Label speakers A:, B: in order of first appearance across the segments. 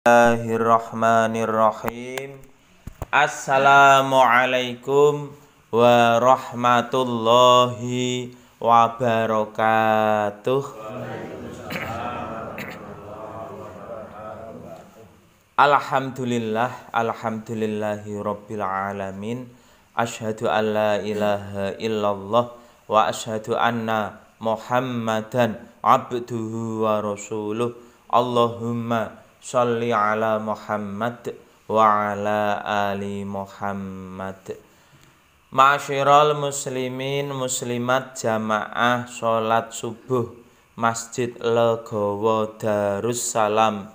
A: Bismillahirrahmanirrahim. Assalamualaikum warahmatullahi wabarakatuh. Alhamdulillahi rabbil alamin. Asyhadu an la ilaha illallah wa asyhadu anna Muhammadan abduhu wa rasuluh. Allahumma sholli ala Muhammad wa ala ali Muhammad. Ma'asyiral muslimin muslimat jamaah sholat subuh Masjid Legowo Darussalam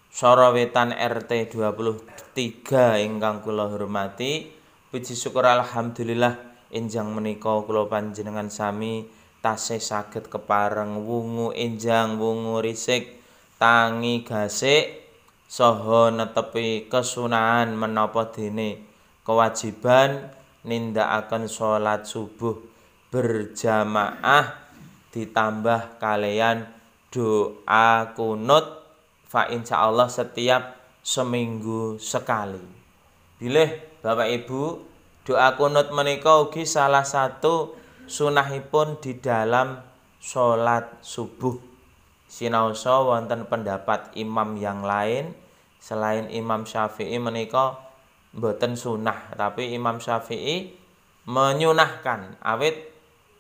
A: Sorowetan RT 23 ingkang kula hormati. Puji syukur alhamdulillah enjang menika kula panjenengan sami tasih saged kepareng wungu enjang wungu risik tangi gasik saha netepi kesunahan menapa dene kewajiban nindakaken salat subuh berjamaah ditambah kalian doa kunut fa insyaallah setiap seminggu sekali. Bilih Bapak Ibu, doa kunut menika ugi salah satu sunahipun di dalam salat subuh. Sinaosa wonten pendapat imam yang lain selain Imam Syafi'i menika mboten sunah, tapi Imam Syafi'i menyunahkan awit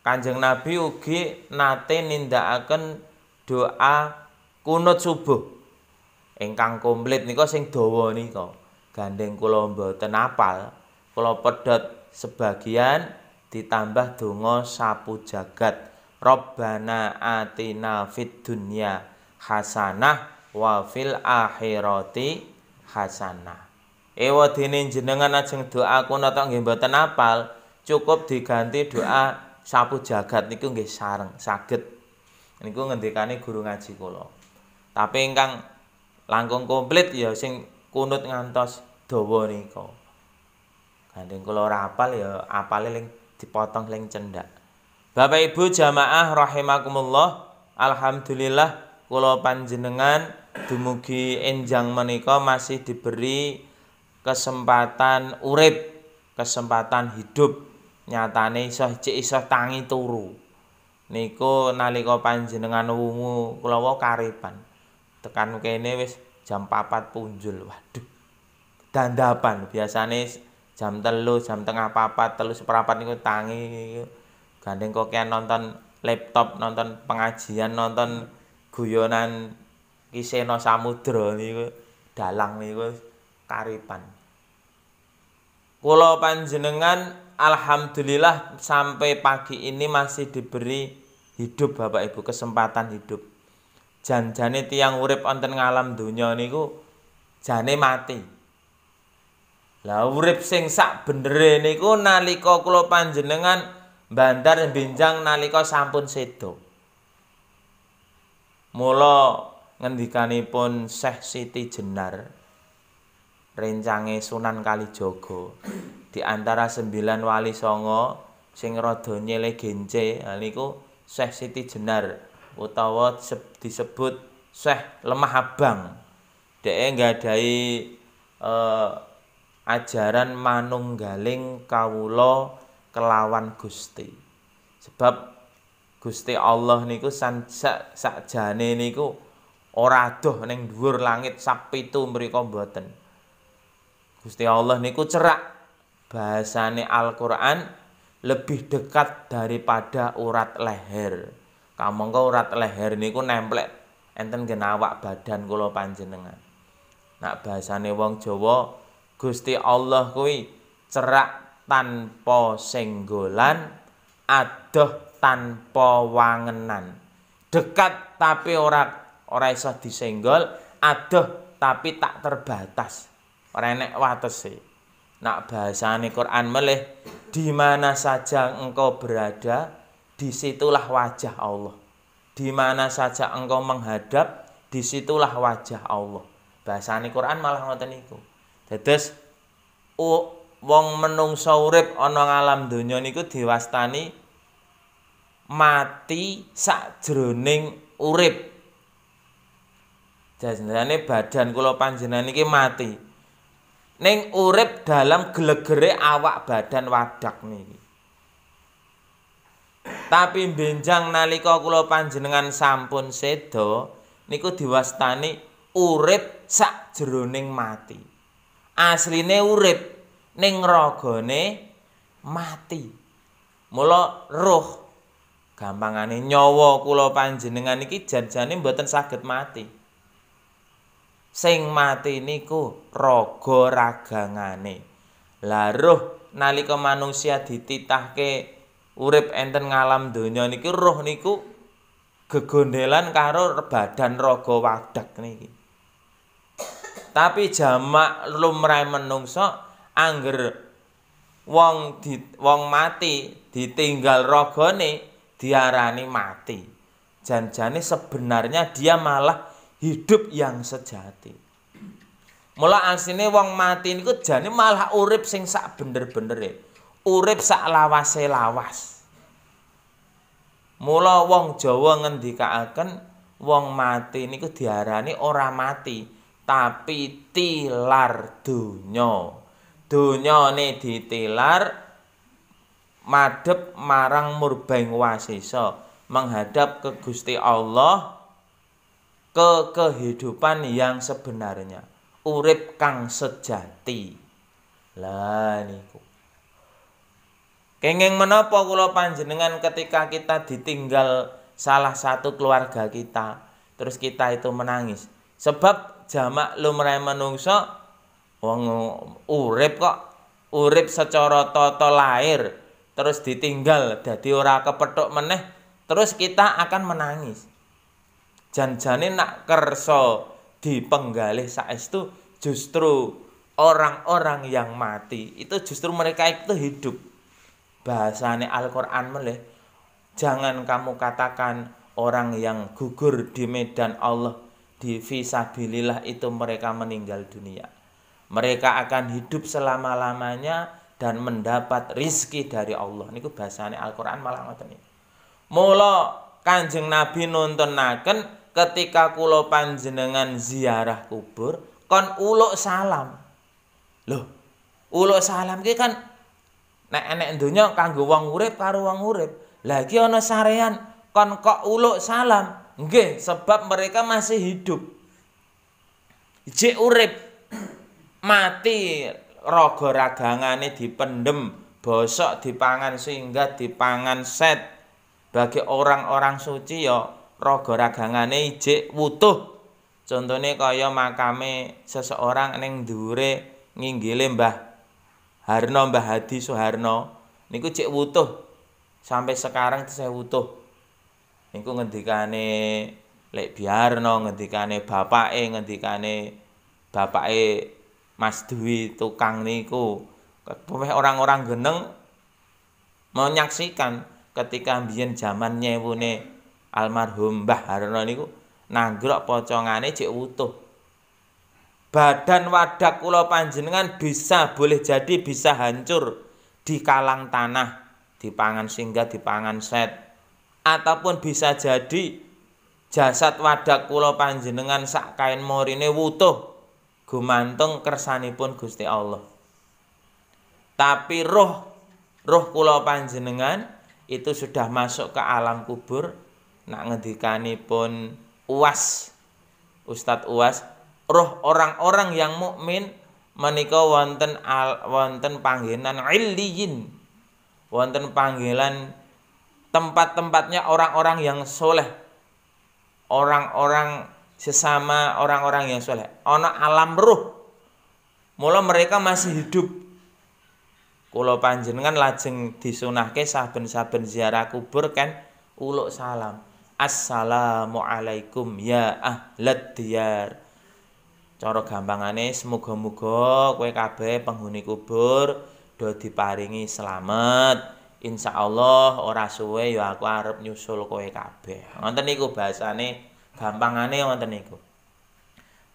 A: Kanjeng Nabi ugi nate nindakaken doa kunut subuh ingkang komplit nika sing dawa nika. Gandeng kula mboten apal, kula pedhot sebagian ditambah donga sapu jagat. Rabbana atina fid dunya hasanah wa fil akhirati hasanah. Ewa dene jenengan ajeng doa kunut nggih mboten apal, cukup diganti doa sapu jagat niku nggih sareng saged. Niku ngendikane guru ngaji kula. Tapi ingkang langkung komplit ya sing kunut ngantos dawa nika. Gandeng kula ora apal ya apale ling dipotong ling cendak. Bapak Ibu jamaah rahimakumullah, alhamdulillah kula panjenengan dumugi enjang menika masih diberi kesempatan urip, kesempatan hidup. Nyatane iso tangi turu. Niku nalika panjenengan wungu kula karipan. Tekan kene wis jam 4 punjul. Waduh. Dandapan biasane jam 3, jam tengah 4, 3:15 niku tangi. Gandeng kokean nonton laptop, nonton pengajian, nonton guyonan Kisena Samudra niku dalang niku karipan. Kula panjenengan alhamdulillah sampai pagi ini masih diberi hidup Bapak Ibu, kesempatan hidup. Jan-jane tiyang urip wonten ngalam donya niku jane mati. Lah urip sing sak benere niku nalika kula panjenengan bandar benjang nalika sampun sedo. Mula ngendikanipun Syekh Siti Jenar rencange Sunan Kalijaga di antara 9 wali songo sing rada nyelegence niku Syekh Siti Jenar utawa disebut Syekh Lemah Abang. Dhek nggadahi ajaran manunggaling kawula kelawan Gusti. Sebab Gusti Allah niku sakjane niku ora adoh ning dhuwur langit sak 7 mriku mboten. Gusti Allah niku cerak. Bahasane Al-Qur'an lebih dekat daripada urat leher. Kamangka urat leher niku nemplek enten gen awak badan kula panjenengan. Nak bahasane wong Jawa, Gusti Allah kuwi cerak tanpa senggolan, adoh tanpa wangenan. Dekat tapi ora iso disenggol, adoh tapi tak terbatas. Ora enek watese. Nak bahasane Quran melih, di mana saja engkau berada, disitulah wajah Allah. Di mana saja engkau menghadap, disitulah wajah Allah. Bahasane Quran malah ngoten niku. Dados wong menungsa urip ana ngalam donya niku diwastani mati sakjroning urip. Janjane badan kula panjenengan iki mati. Ning urip dalam glegere awak badan wadak niki. Tapi benjang nalika kula panjenengan sampun seda niku diwastani urip sakjroning mati. Asline urip ning ragane mati. Mula roh gampangane nyawa kula panjenengan iki janjane mboten saged mati. Sing mati niku raga ragangane. Lah roh nalika manungsia dititahke urip enten ngalam donya niki roh niku gegondelan karo badan raga wadak niki. Tapi jamak lumrahe menungso angger wong mati ditinggal ragane diarani mati. Janjane sebenarnya dia malah hidup yang sejati. Mula asline wong mati niku jane malah urip sing sak bener-benere. Urip sak lawase lawas. Mula wong Jawa ngendikaaken wong mati niku diarani ora mati, tapi tilar donya. Donyane ditilar madhep marang murbeng wasisa, menghadap ke Gusti Allah, ke kehidupan yang sebenarnya, urip kang sejati. Lah niku. Kenging menapa kula panjenengan ketika kita ditinggal salah satu keluarga kita, terus kita itu menangis. Sebab jamak lumrahe manungsa wong urip kok, urip secara tata lair, terus ditinggal dadi ora kepethuk meneh, terus kita akan menangis. Janjane nak kersa dipenggalih saestu justru orang-orang yang mati itu justru mereka itu hidup. Bahasane Al-Qur'an melih, jangan kamu katakan orang yang gugur di medan Allah di fisabilillah itu mereka meninggal dunia. Mereka akan hidup selama-lamanya dan mendapat rizki dari Allah. Niku bahasane Al-Qur'an malah ngoten niku. Mula Kanjeng Nabi nuntunaken ketika kula panjenengan ziarah kubur kon uluk salam. Loh, uluk salam ki kan nek enek donya kanggo wong urip karo wong urip. Lah iki ana sarean kon kok uluk salam. Nggih, sebab mereka masih hidup. Jek urip mati raga ragangane dipendem, bosok dipangan sehingga dipangan set. Bagi orang-orang suci ya raga ragangane ijik wutuh. Contone kaya makame seseorang ning dhuwure nginggile Mbah Harno, Mbah Hadi Soeharno niku cek wutuh sampai sekarang saya wutuh. Niku ngendikane Lek Biarno, ngendikane bapake Mas Dwi tukang niku. Orang-orang geneng menyaksikan ketika mbiyen jaman nyewune almarhum Mbah Harno niku nanggrok pocongane cek wutuh. Badan wadak kula panjenengan boleh jadi bisa hancur di kalang tanah, dipangan singgah, dipangan set, ataupun bisa jadi jasad wadak kula panjenengan sak kain morine wutuh gumantung kersanipun Gusti Allah. Tapi roh kula panjenengan itu sudah masuk ke alam kubur. Nak ngendikanipun Uwas, Ustadz Uwas, roh orang-orang yang mukmin menika wonten panggenan illiyin, wonten panggilan tempat-tempatnya orang-orang yang soleh, orang-orang sesama orang-orang yang soleh, ana alam ruh. Mula mereka masih hidup. Kula panjenengan lajeng disunahke saben-saben ziarah kubur kan uluk salam. Assalamualaikum ya ahlad diyar. Cara gampangane semoga-moga kowe kabeh penghuni kubur do diparingi slamet. Insyaallah ora suwe ya aku arep nyusul kowe kabeh. Ngoten niku bahasane, gampangane ngoten niku.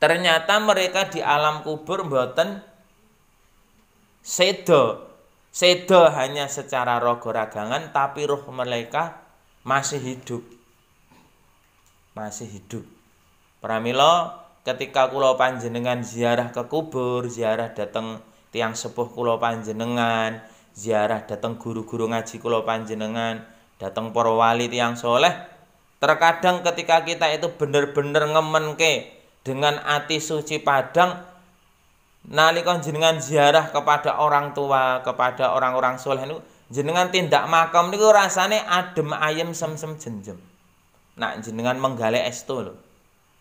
A: Ternyata mereka di alam kubur mboten seda. Seda hanya secara raga ragangan, tapi roh mereka masih hidup. Masih hidup. Pramila ketika kula panjenengan ziarah ke kubur, ziarah dateng tiang sepuh kula panjenengan, ziarah dateng guru-guru ngaji kula panjenengan, dateng para wali tiang soleh, terkadang ketika kita itu bener-bener ngemenke dengan ati suci padang, nalika jenengan ziarah kepada orang tua, kepada orang-orang soleh niku jenengan tindak makam niku rasane adem ayem sem-sem jenjem. Nak jenengan menggale estu lho.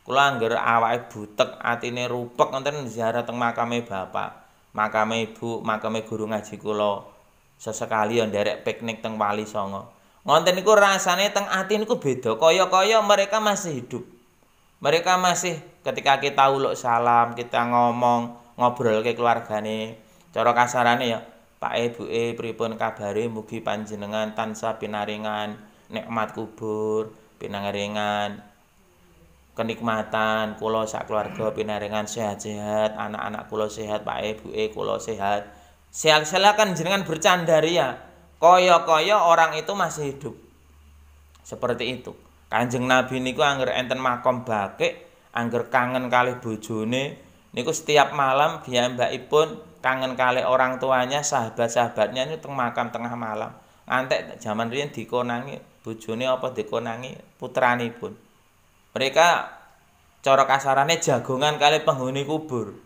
A: Kula angger awake butek, atine rupek wonten ziarah teng makame bapak, makame ibu, makame guru ngaji kula. Sesekali ya nderek piknik teng Wali Songo. Ngonten niku rasane teng ati niku beda, kaya-kaya mereka masih hidup. Mereka masih ketika kita uluk salam, kita ngomong, ngobrol ke keluargane. Cara kasarane ya, Pak Ibuke pripun kabare, mugi panjenengan tansah pinaringan nikmat kubur, pinaringan kenikmatan, kula sak keluarga pinaringan sehat-sehat, anak-anak kula sehat, Pak Ibuke kula sehat. Silakan jenengan bercandaria, kaya-kaya orang itu masih hidup. Seperti itu. Kanjeng Nabi niku angger enten makom bakik, angger kangen kalih bojone, niku setiap malam piyambakipun kangen kalih orang tuanya, sahabat-sahabatnya niku teng makam tengah malam. Ngantek zaman riyen dikonangi bojone apa dikonangi putranipun. Mereka cara kasarane jagongan kalih penghuni kubur.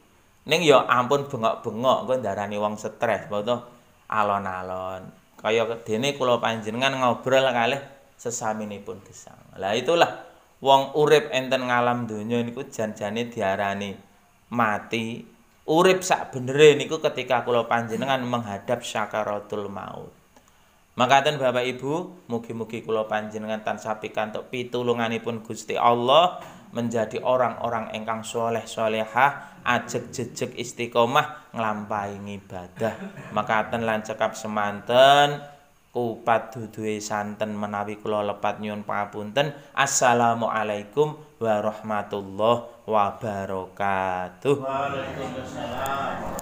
A: Ning ya ampun bengok-bengok kok ndarani wong stres, beto alon-alon. Kaya dene kula panjenengan ngobrol kalih sesaminipun gesang. Lah itulah wong urip enten ngalam donya niku jan-jane diarani mati. Urip sak benere niku ketika kula panjenengan menghadap syakaratul maut. Makaten Bapak Ibu, mugi-mugi kula panjenengan tansah pikantuk pitulunganipun Gusti Allah menjadi orang-orang ingkang soleh solehah, ajeg jejeg istiqomah nglampahi ibadah. Makaten lan cekap semanten kupat duduhe santen menawi kula lepat nyuwun pangapunten. Assalamualaikum warahmatullahi wabarakatuh. Waalaikumsalam.